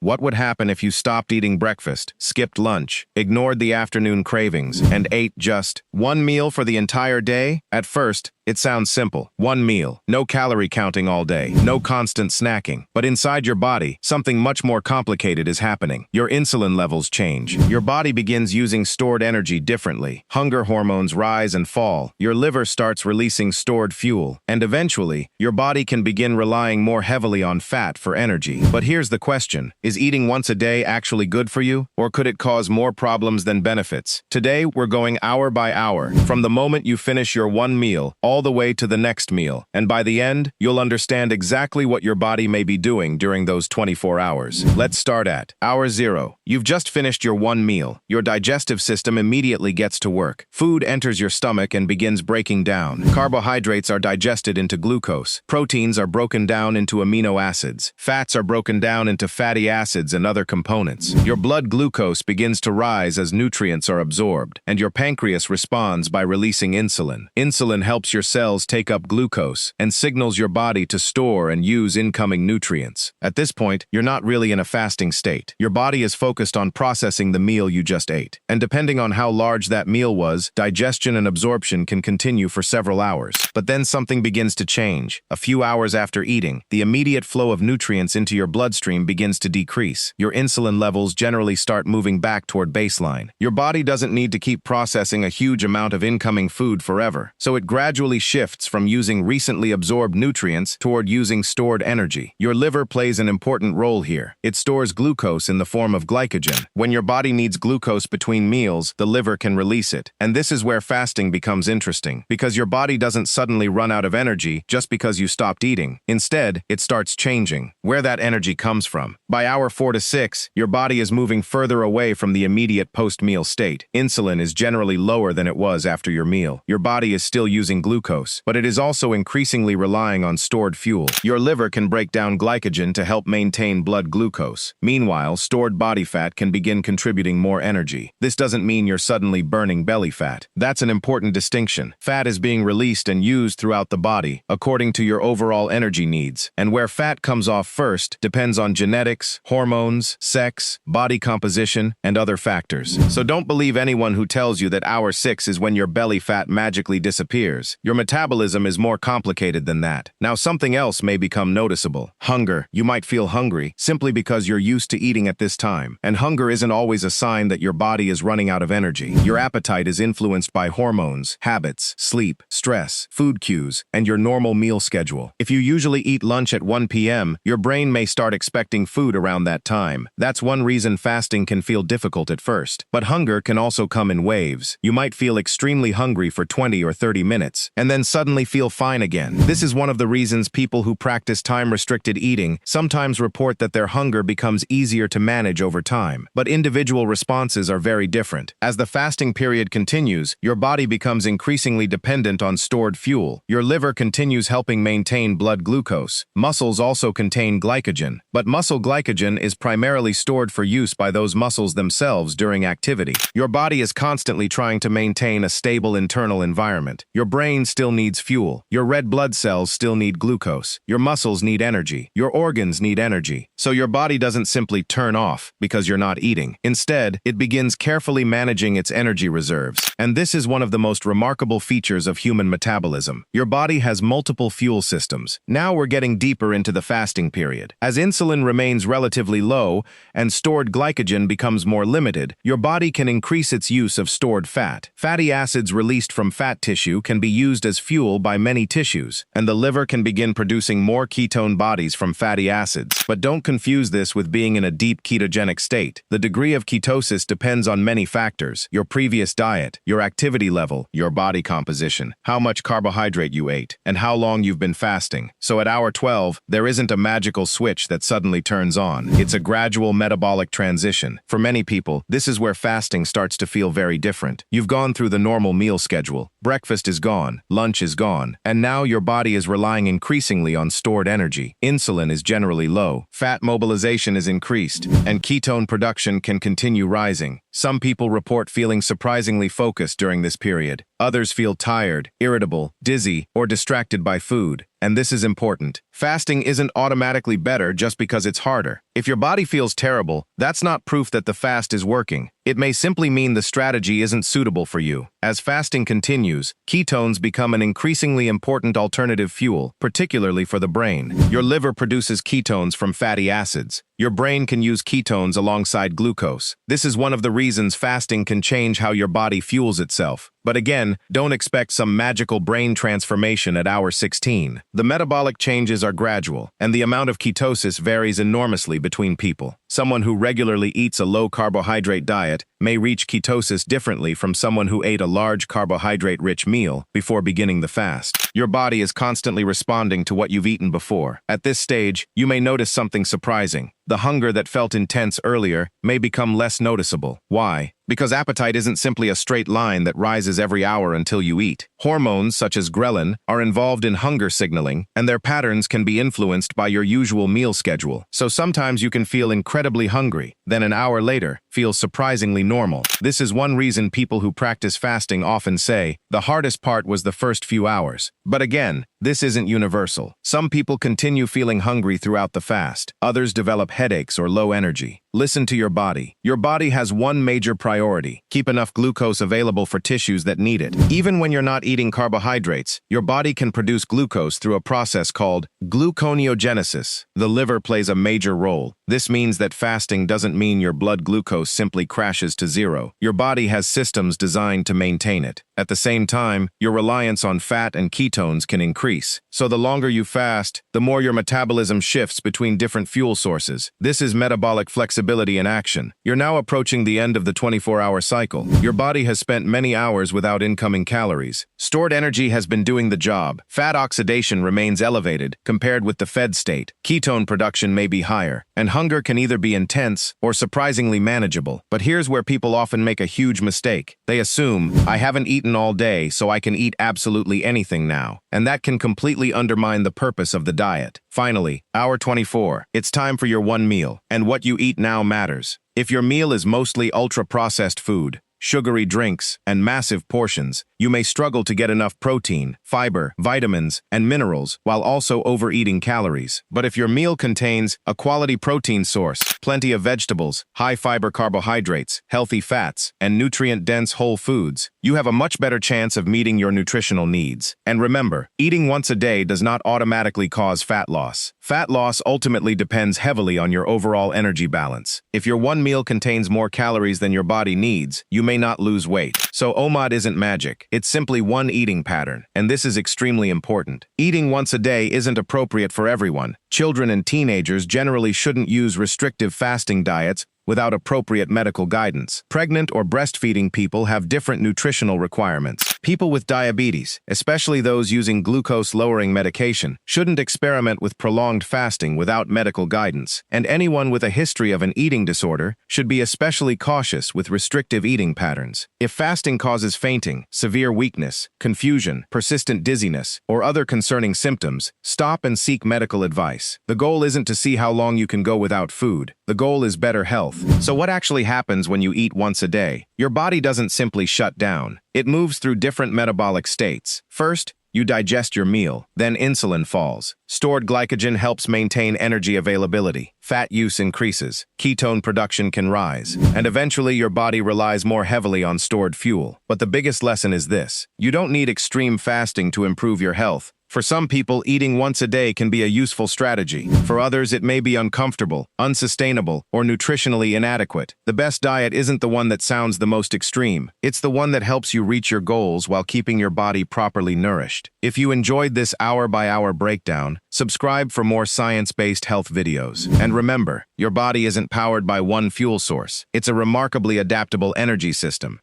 What would happen if you stopped eating breakfast, skipped lunch, ignored the afternoon cravings, and ate just one meal for the entire day? At first, it sounds simple. One meal, no calorie counting all day, no constant snacking. But inside your body, something much more complicated is happening. Your insulin levels change. Your body begins using stored energy differently. Hunger hormones rise and fall. Your liver starts releasing stored fuel. And eventually, your body can begin relying more heavily on fat for energy. But here's the question. Is eating once a day actually good for you? Or could it cause more problems than benefits? Today, we're going hour by hour, from the moment you finish your one meal, all the way to the next meal. And by the end, you'll understand exactly what your body may be doing during those 24 hours. Let's start at hour 0. You've just finished your one meal. Your digestive system immediately gets to work. Food enters your stomach and begins breaking down. Carbohydrates are digested into glucose. Proteins are broken down into amino acids. Fats are broken down into fatty acids and other components. Your blood glucose begins to rise as nutrients are absorbed, and your pancreas responds by releasing insulin. Insulin helps your cells take up glucose and signals your body to store and use incoming nutrients. At this point, you're not really in a fasting state. Your body is focused on processing the meal you just ate. And depending on how large that meal was, digestion and absorption can continue for several hours. But then something begins to change. A few hours after eating, the immediate flow of nutrients into your bloodstream begins to decrease. Your insulin levels generally start moving back toward baseline. Your body doesn't need to keep processing a huge amount of incoming food forever, so it gradually shifts from using recently absorbed nutrients toward using stored energy. Your liver plays an important role here. It stores glucose in the form of glycogen. When your body needs glucose between meals, the liver can release it. And this is where fasting becomes interesting, because your body doesn't suddenly run out of energy just because you stopped eating. Instead, it starts changing where that energy comes from. By hour 4 to 6, your body is moving further away from the immediate post-meal state. Insulin is generally lower than it was after your meal. Your body is still using glucose, but it is also increasingly relying on stored fuel. Your liver can break down glycogen to help maintain blood glucose. Meanwhile, stored body fat can begin contributing more energy. This doesn't mean you're suddenly burning belly fat. That's an important distinction. Fat is being released and used throughout the body, according to your overall energy needs. And where fat comes off first depends on genetics, hormones, sex, body composition, and other factors. So don't believe anyone who tells you that hour 6 is when your belly fat magically disappears. Your metabolism is more complicated than that. Now, something else may become noticeable. Hunger. You might feel hungry simply because you're used to eating at this time. And hunger isn't always a sign that your body is running out of energy. Your appetite is influenced by hormones, habits, sleep, stress, food cues, and your normal meal schedule. If you usually eat lunch at 1 p.m., your brain may start expecting food around that time. That's one reason fasting can feel difficult at first. But hunger can also come in waves. You might feel extremely hungry for 20 or 30 minutes, and then suddenly feel fine again. This is one of the reasons people who practice time-restricted eating sometimes report that their hunger becomes easier to manage over time. But individual responses are very different. As the fasting period continues, your body becomes increasingly dependent on stored fuel. Your liver continues helping maintain blood glucose. Muscles also contain glycogen, but muscle glycogen is primarily stored for use by those muscles themselves during activity. Your body is constantly trying to maintain a stable internal environment. Your brain still needs fuel. Your red blood cells still need glucose. Your muscles need energy. Your organs need energy. So your body doesn't simply turn off because you're not eating. Instead, it begins carefully managing its energy reserves. And this is one of the most remarkable features of human metabolism. Your body has multiple fuel systems. Now we're getting deeper into the fasting period. As insulin remains relatively low and stored glycogen becomes more limited, your body can increase its use of stored fat. Fatty acids released from fat tissue can be used as fuel by many tissues, and the liver can begin producing more ketone bodies from fatty acids. But don't confuse this with being in a deep ketogenic state. The degree of ketosis depends on many factors: your previous diet, your activity level, your body composition, how much carbohydrate you ate, and how long you've been fasting. So at hour 12, there isn't a magical switch that suddenly turns on. It's a gradual metabolic transition. For many people, this is where fasting starts to feel very different. You've gone through the normal meal schedule. Breakfast is gone, lunch is gone, and now your body is relying increasingly on stored energy. Insulin is generally low, fat mobilization is increased, and ketone production can continue rising. Some people report feeling surprisingly focused during this period. Others feel tired, irritable, dizzy, or distracted by food. And this is important. Fasting isn't automatically better just because it's harder. If your body feels terrible, that's not proof that the fast is working. It may simply mean the strategy isn't suitable for you. As fasting continues, ketones become an increasingly important alternative fuel, particularly for the brain. Your liver produces ketones from fatty acids. Your brain can use ketones alongside glucose. This is one of the reasons fasting can change how your body fuels itself. But again, don't expect some magical brain transformation at hour 16. The metabolic changes are gradual, and the amount of ketosis varies enormously between people. Someone who regularly eats a low-carbohydrate diet may reach ketosis differently from someone who ate a large carbohydrate-rich meal before beginning the fast. Your body is constantly responding to what you've eaten before. At this stage, you may notice something surprising. The hunger that felt intense earlier may become less noticeable. Why? Because appetite isn't simply a straight line that rises every hour until you eat. Hormones, such as ghrelin, are involved in hunger signaling, and their patterns can be influenced by your usual meal schedule. So sometimes you can feel incredibly hungry, then an hour later, feel surprisingly normal. This is one reason people who practice fasting often say, the hardest part was the first few hours. But again, this isn't universal. Some people continue feeling hungry throughout the fast. Others develop headaches or low energy. Listen to your body. Your body has one major priority: keep enough glucose available for tissues that need it. Even when you're not eating carbohydrates, your body can produce glucose through a process called gluconeogenesis. The liver plays a major role. This means that fasting doesn't mean your blood glucose simply crashes to zero. Your body has systems designed to maintain it. At the same time, your reliance on fat and ketones can increase. So the longer you fast, the more your metabolism shifts between different fuel sources. This is metabolic flexibility in action. You're now approaching the end of the 24-hour cycle. Your body has spent many hours without incoming calories. Stored energy has been doing the job. Fat oxidation remains elevated compared with the fed state. Ketone production may be higher, and hunger can either be intense or surprisingly manageable. But here's where people often make a huge mistake. They assume, I haven't eaten all day, so I can eat absolutely anything now. And that can completely undermine the purpose of the diet. Finally, hour 24. It's time for your one meal, and what you eat now matters. If your meal is mostly ultra-processed food, sugary drinks, and massive portions, you may struggle to get enough protein, fiber, vitamins, and minerals while also overeating calories. But if your meal contains a quality protein source, plenty of vegetables, high-fiber carbohydrates, healthy fats, and nutrient-dense whole foods, you have a much better chance of meeting your nutritional needs. And remember, eating once a day does not automatically cause fat loss. Fat loss ultimately depends heavily on your overall energy balance. If your one meal contains more calories than your body needs, you may not lose weight. So OMAD isn't magic. It's simply one eating pattern, and this is extremely important. Eating once a day isn't appropriate for everyone. Children and teenagers generally shouldn't use restrictive fasting diets without appropriate medical guidance. Pregnant or breastfeeding people have different nutritional requirements. People with diabetes, especially those using glucose-lowering medication, shouldn't experiment with prolonged fasting without medical guidance. And anyone with a history of an eating disorder should be especially cautious with restrictive eating patterns. If fasting causes fainting, severe weakness, confusion, persistent dizziness, or other concerning symptoms, stop and seek medical advice. The goal isn't to see how long you can go without food. The goal is better health. So what actually happens when you eat once a day? Your body doesn't simply shut down. It moves through different metabolic states. First, you digest your meal, then insulin falls. Stored glycogen helps maintain energy availability. Fat use increases. Ketone production can rise. And eventually your body relies more heavily on stored fuel. But the biggest lesson is this: you don't need extreme fasting to improve your health. For some people, eating once a day can be a useful strategy. For others, it may be uncomfortable, unsustainable, or nutritionally inadequate. The best diet isn't the one that sounds the most extreme. It's the one that helps you reach your goals while keeping your body properly nourished. If you enjoyed this hour-by-hour breakdown, subscribe for more science-based health videos. And remember, your body isn't powered by one fuel source. It's a remarkably adaptable energy system.